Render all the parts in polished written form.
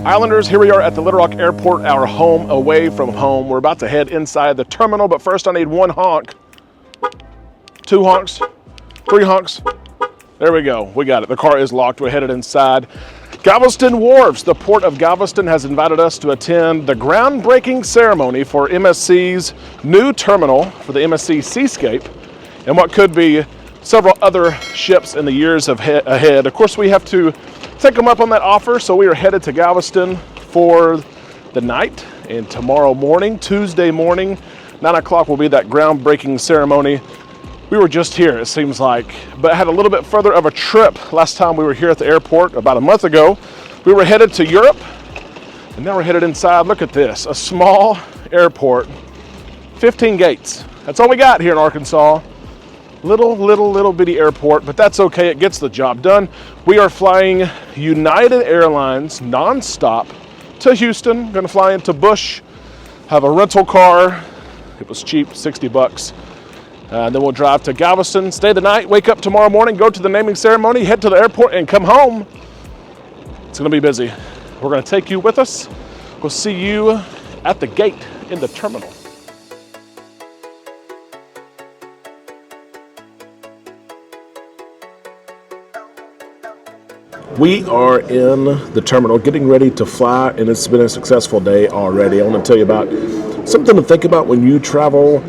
Islanders, here we are at the Little Rock Airport, our home away from home. We're about to head inside the terminal, but first I need one honk. 2 honks, 3 honks. There we go, we got it. The car is locked, we're headed inside. Galveston Wharves, the Port of Galveston has invited us to attend the groundbreaking ceremony for MSC's new terminal for the MSC Seascape and what could be several other ships in the years ahead. Of course, we have to take them up on that offer, so we are headed to Galveston for the night, and tomorrow morning, Tuesday morning, 9 o'clock will be that groundbreaking ceremony. We were just here, it seems like, but had a little bit further of a trip last time we were here at the airport about a month ago. We were headed to Europe, and now we're headed inside. Look at this, a small airport, 15 gates. That's all we got here in Arkansas. Little bitty airport, but that's okay, it gets the job done. We are flying United Airlines nonstop to Houston. Gonna fly into Bush, have a rental car. It was cheap, 60 bucks. Then we'll drive to Galveston, stay the night, wake up tomorrow morning, go to the naming ceremony, head to the airport, and come home. It's gonna be busy. We're gonna take you with us. We'll see you at the gate in the terminal. We are in the terminal getting ready to fly, and it's been a successful day already. I want to tell you about something to think about when you travel.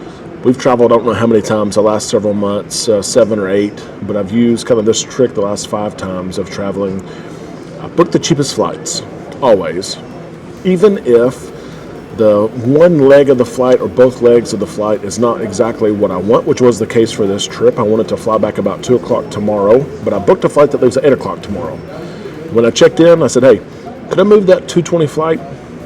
We've traveled, I don't know how many times the last several months, 7 or 8, but I've used kind of this trick the last 5 times of traveling. Book the cheapest flights, always. Even if the one leg of the flight or both legs of the flight is not exactly what I want, which was the case for this trip. I wanted to fly back about 2 o'clock tomorrow, but I booked a flight that leaves at 8 o'clock tomorrow. When I checked in, I said, hey, could I move that 2:20 flight?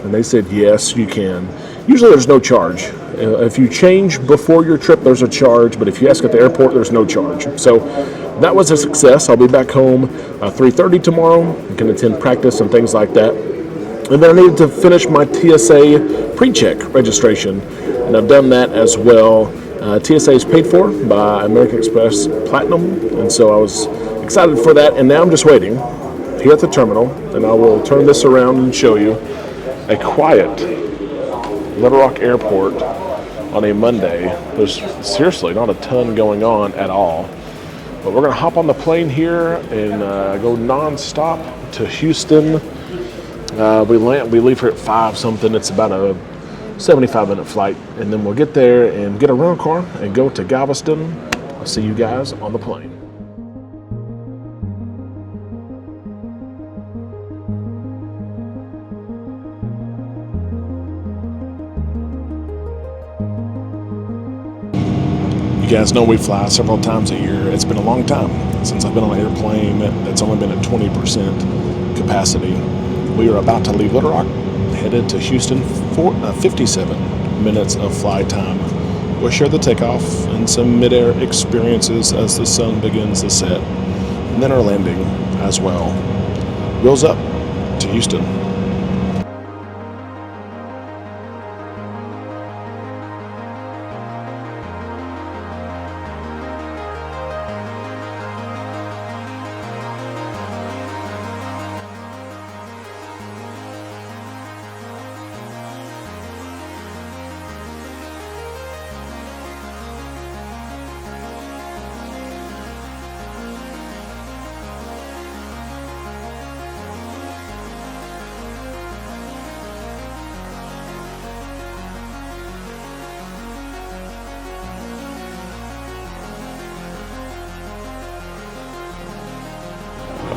And they said, yes, you can. Usually there's no charge. If you change before your trip, there's a charge, but if you ask at the airport, there's no charge. So that was a success. I'll be back home 3:30 tomorrow. I can attend practice and things like that. And then I needed to finish my TSA pre-check registration, and I've done that as well. TSA is paid for by American Express Platinum, and so I was excited for that, and now I'm just waiting here at the terminal, and I will turn this around and show you a quiet Little Rock Airport on a Monday. There's seriously not a ton going on at all, but we're going to hop on the plane here and go non-stop to Houston. We leave here at 5 something. It's about a 75-minute flight, and then we'll get there and get a rental car and go to Galveston. I'll see you guys on the plane. You guys know we fly several times a year. It's been a long time since I've been on an airplane that's only been at 20% capacity. We are about to leave Little Rock, headed to Houston for 57 minutes of flight time. We'll share the takeoff and some mid-air experiences as the sun begins to set, and then our landing as well. Wheels up to Houston.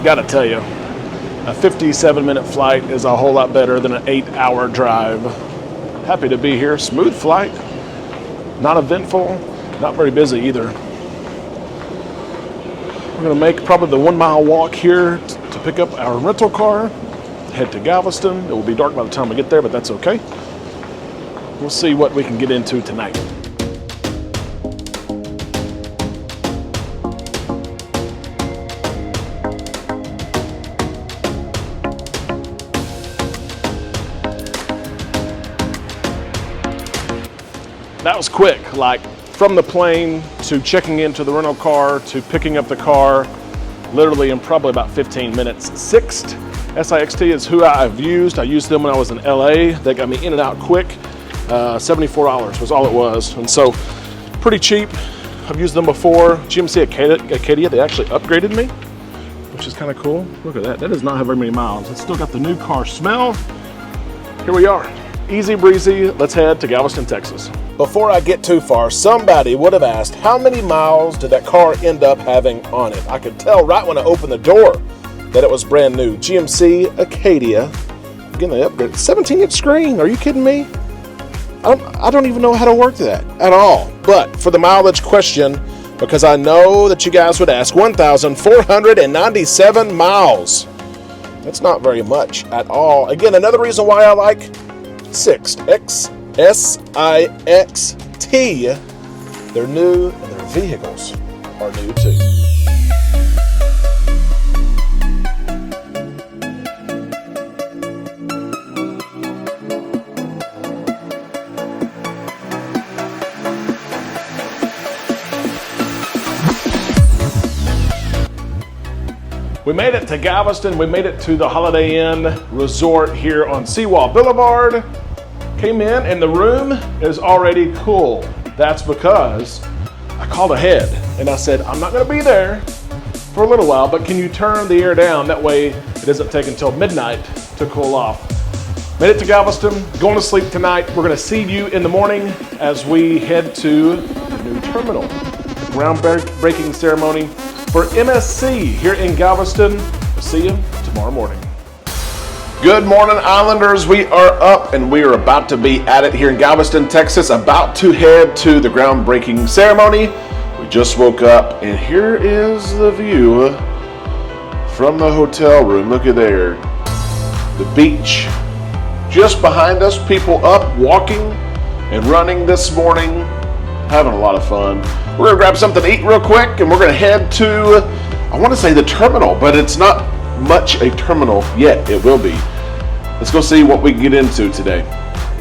Gotta tell you, a 57-minute flight is a whole lot better than an 8-hour drive. Happy to be here. Smooth flight, not eventful, not very busy either. We're gonna make probably the 1-mile walk here to pick up our rental car, head to Galveston. It will be dark by the time we get there, but that's okay. We'll see what we can get into tonight. That was quick, like from the plane to checking into the rental car to picking up the car, literally in probably about 15 minutes. 6 SIXT is who I've used. I used them when I was in LA. They got me in and out quick. $74 was all it was. And so pretty cheap. I've used them before. GMC Acadia, they actually upgraded me, which is kind of cool. Look at that. That does not have very many miles. It's still got the new car smell. Here we are. Easy breezy. Let's head to Galveston, Texas. Before I get too far, somebody would have asked, how many miles did that car end up having on it? I could tell right when I opened the door that it was brand new. GMC Acadia. Again, they upgraded. 17-inch screen. Are you kidding me? I don't even know how to work that at all. But for the mileage question, because I know that you guys would ask, 1,497 miles. That's not very much at all. Again, another reason why I like Sixt, S-I-X-T. They're new and their vehicles are new too. We made it to Galveston. We made it to the Holiday Inn Resort here on Seawall Boulevard. Came in and the room is already cool. That's because I called ahead and I said, I'm not gonna be there for a little while, but can you turn the air down? That way it doesn't take until midnight to cool off. Made it to Galveston, going to sleep tonight. We're gonna see you in the morning as we head to the new terminal. The groundbreaking ceremony for MSC here in Galveston. We'll see you tomorrow morning. Good morning, Islanders. We are up and we are about to be at it here in Galveston, Texas, about to head to the groundbreaking ceremony. We just woke up and here is the view from the hotel room. Look at there. The beach just behind us, people up walking and running this morning, having a lot of fun. We're gonna grab something to eat real quick and we're gonna head to, I wanna say the terminal, but it's not much a terminal yet. It will be. Let's go see what we can get into today.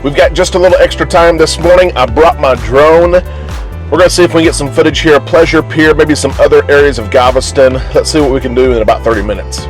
We've got just a little extra time this morning. I brought my drone. We're gonna see if we can get some footage here of Pleasure Pier, maybe some other areas of Galveston. Let's see what we can do in about 30 minutes.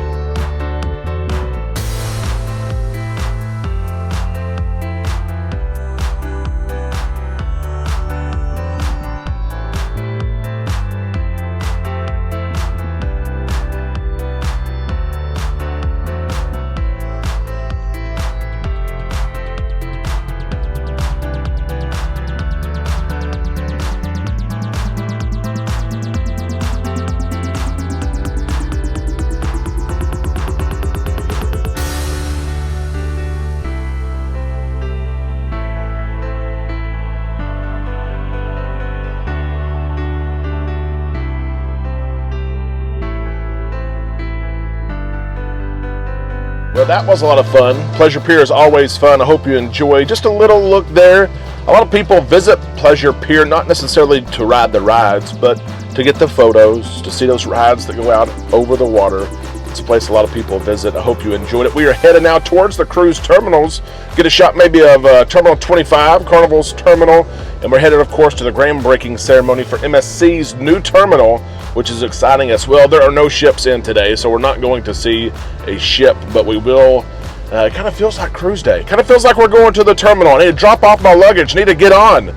Well, that was a lot of fun. Pleasure Pier is always fun. I hope you enjoy. Just a little look there. A lot of people visit Pleasure Pier, not necessarily to ride the rides, but to get the photos, to see those rides that go out over the water. It's a place a lot of people visit. I hope you enjoyed it. We are headed now towards the cruise terminals. Get a shot maybe of Terminal 25, Carnival's terminal. And we're headed, of course, to the groundbreaking ceremony for MSC's new terminal, which is exciting as well. There are no ships in today, so we're not going to see a ship, but we will. It kind of feels like cruise day. Kind of feels like we're going to the terminal. I need to drop off my luggage. I need to get on.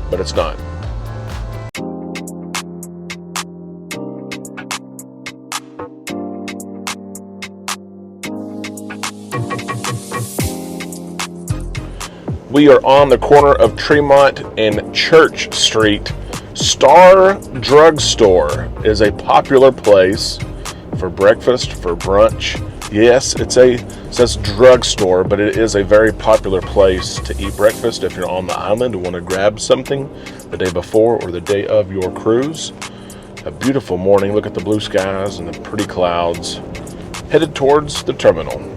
But it's not. We are on the corner of Tremont and Church Street. Star Drugstore is a popular place for breakfast, for brunch. Yes, it says drugstore, but it is a very popular place to eat breakfast if you're on the island and want to grab something the day before or the day of your cruise. A beautiful morning. Look at the blue skies and the pretty clouds. Headed towards the terminal.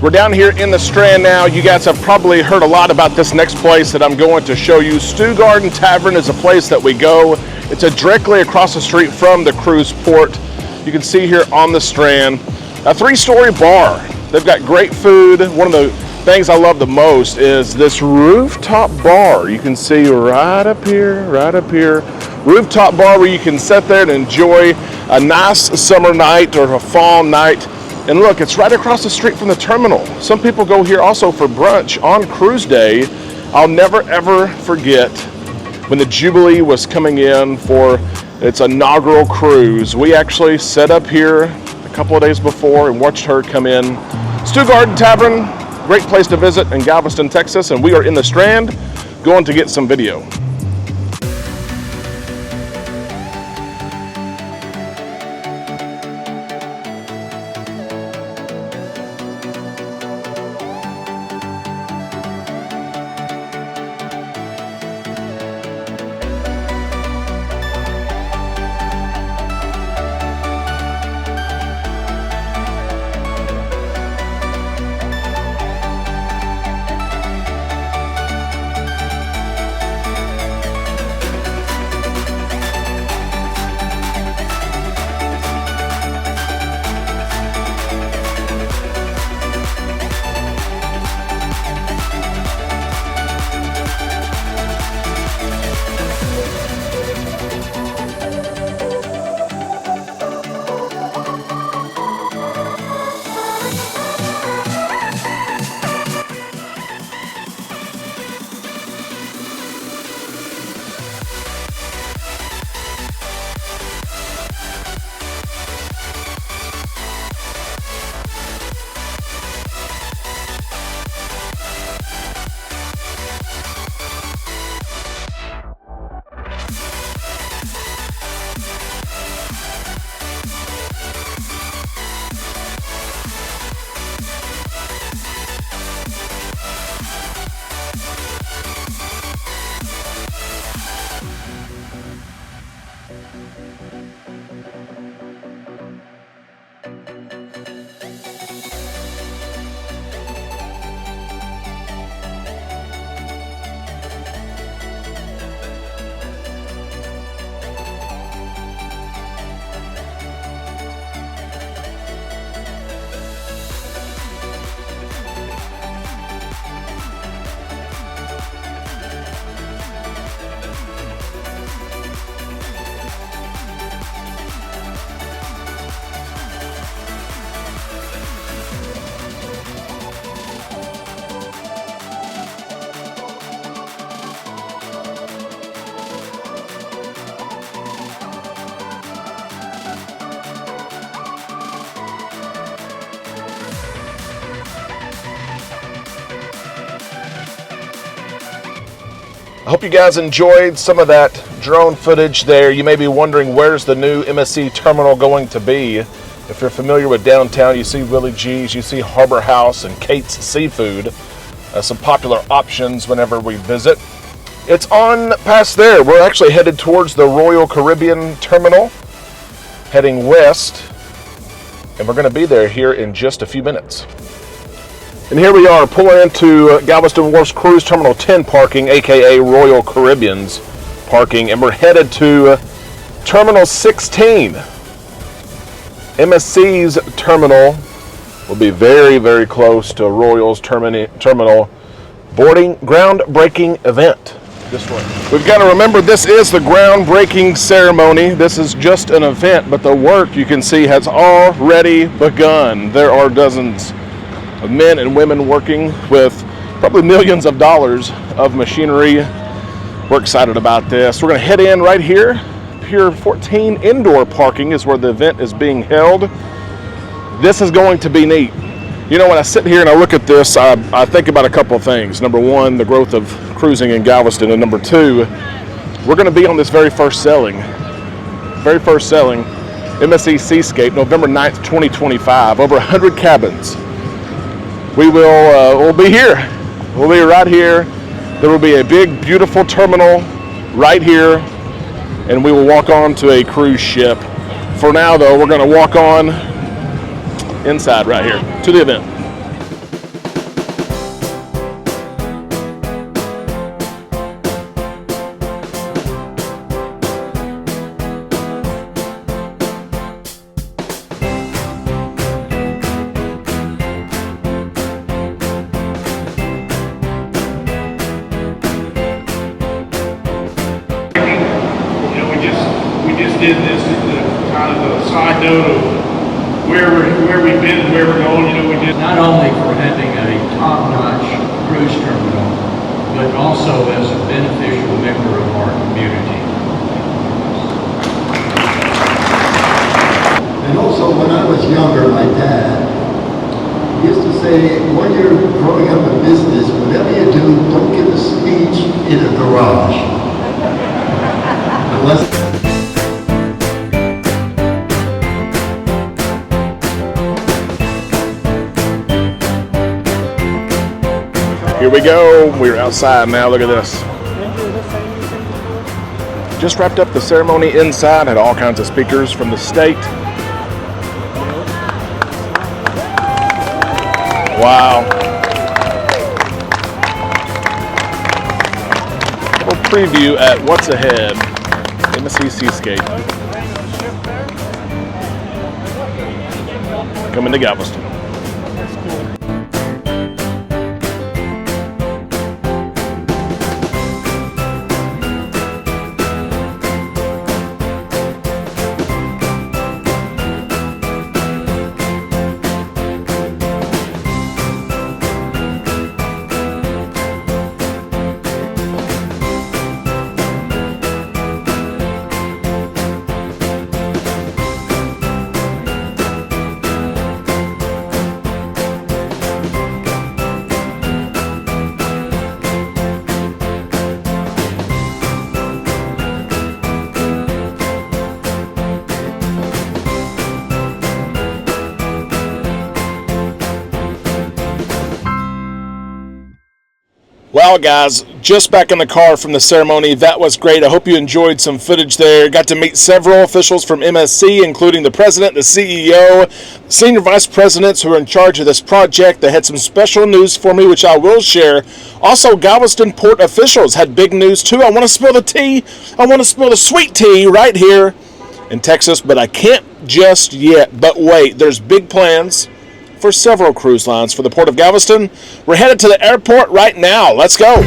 We're down here in the Strand now. You guys have probably heard a lot about this next place that I'm going to show you. Stew Garden Tavern is a place that we go. It's directly across the street from the cruise port. You can see here on the strand, a 3-story bar. They've got great food. One of the things I love the most is this rooftop bar. You can see right up here. Rooftop bar where you can sit there and enjoy a nice summer night or a fall night. And look, it's right across the street from the terminal. Some people go here also for brunch on cruise day. I'll never ever forget when the Jubilee was coming in for its inaugural cruise. We actually set up here a couple of days before and watched her come in. Stew Garden Tavern, great place to visit in Galveston, Texas, and we are in the Strand going to get some video. I hope you guys enjoyed some of that drone footage there. You may be wondering, where's the new MSC terminal going to be? If you're familiar with downtown, you see Willie G's, you see Harbor House and Kate's Seafood, some popular options whenever we visit. It's on past there. We're actually headed towards the Royal Caribbean terminal, heading west, and we're going to be there here in just a few minutes. And here we are pulling into Galveston Wharf's Cruise Terminal 10 parking, aka Royal Caribbean's parking, and we're headed to Terminal 16. MSC's terminal will be very, very close to Royal's terminal boarding groundbreaking event. This way. We've got to remember, this is the groundbreaking ceremony. This is just an event, but the work, you can see, has already begun. There are dozens of men and women working with probably millions of dollars of machinery. We're excited about this. We're going to head in right here. Pier 14 indoor parking is where the event is being held. This is going to be neat. You know, when I sit here and I look at this, I think about a couple of things. Number one, the growth of cruising in Galveston, and number two, we're going to be on this very first sailing, MSC Seascape, November 9th, 2025. Over 100 cabins. We'll be here. We'll be right here. There will be a big, beautiful terminal right here, and we will walk on to a cruise ship. For now, though, we're going to walk on inside right here to the event. did this as kind of a side note of where we've been and where we're going. You know, we did not only for having a top-notch cruise terminal, but also as a beneficial member of our community. And also, when I was younger, my dad used to say, when you're growing up in business, whatever you do, don't give a speech in a garage. Unless... Here we go. We're outside now. Look at this. Just wrapped up the ceremony inside. Had all kinds of speakers from the state. Wow. A little preview at what's ahead. MSC Seascape. Coming to Galveston. Well, guys, just back in the car from the ceremony. That was great. I hope you enjoyed some footage there. Got to meet several officials from MSC, including the president, the CEO, senior vice presidents who are in charge of this project. They had some special news for me, which I will share. Also, Galveston port officials had big news, too. I want to spill the tea. I want to spill the sweet tea right here in Texas, but I can't just yet. But wait, there's big plans for several cruise lines for the Port of Galveston. We're headed to the airport right now. Let's go.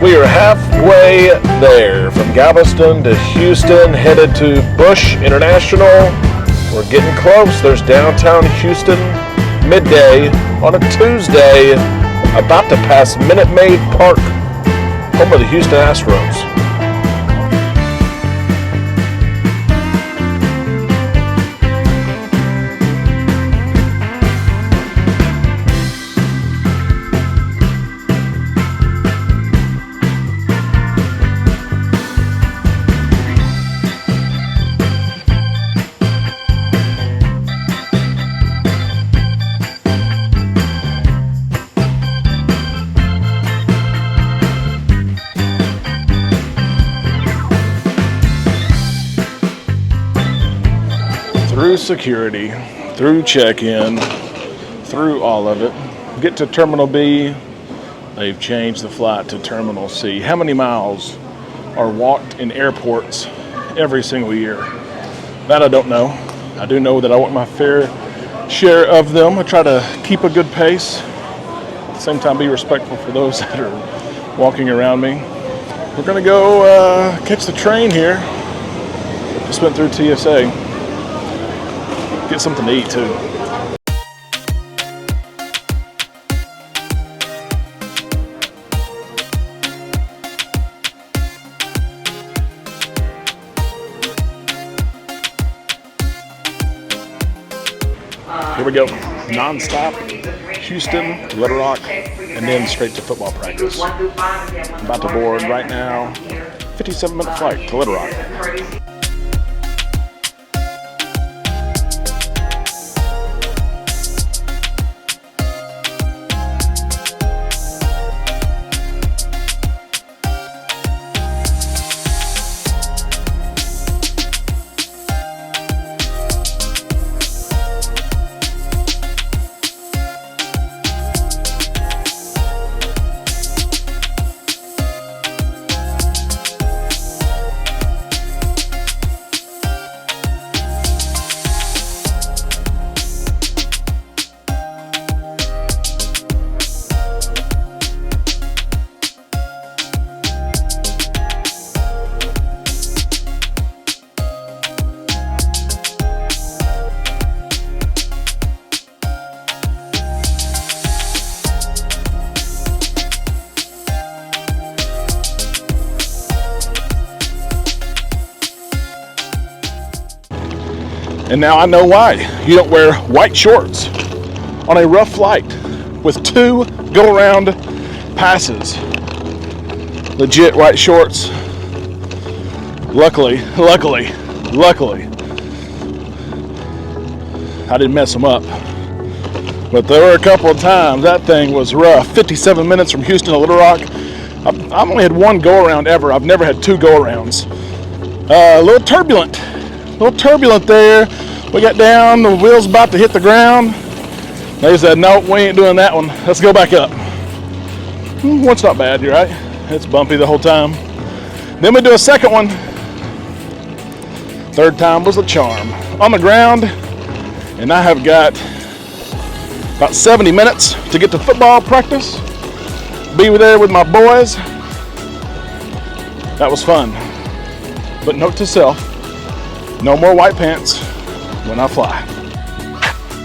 We are halfway there from Galveston to Houston, headed to Bush International. We're getting close. There's downtown Houston, midday on a Tuesday, about to pass Minute Maid Park, home of the Houston Astros. Through security, through check-in, through all of it. Get to Terminal B. They've changed the flight to Terminal C. How many miles are walked in airports every single year? That I don't know. I do know that I want my fair share of them. I try to keep a good pace. At the same time, be respectful for those that are walking around me. We're gonna go catch the train here. Just went through TSA. Get something to eat too. Here we go. Non-stop, Houston, Little Rock, and then straight to football practice. I'm about to board right now. 57-minute flight to Little Rock. And now I know why. You don't wear white shorts on a rough flight with 2 go-around passes. Legit white shorts. Luckily, I didn't mess them up. But there were a couple of times that thing was rough. 57 minutes from Houston to Little Rock. I've only had 1 go-around ever. I've never had 2 go-arounds. A little turbulent there. We got down, the wheels about to hit the ground. They said, no, we ain't doing that one. Let's go back up. One's not bad, you're right. It's bumpy the whole time. Then we do a second one. Third time was a charm. On the ground, and I have got about 70 minutes to get to football practice. Be there with my boys. That was fun. But note to self, no more white pants when I fly.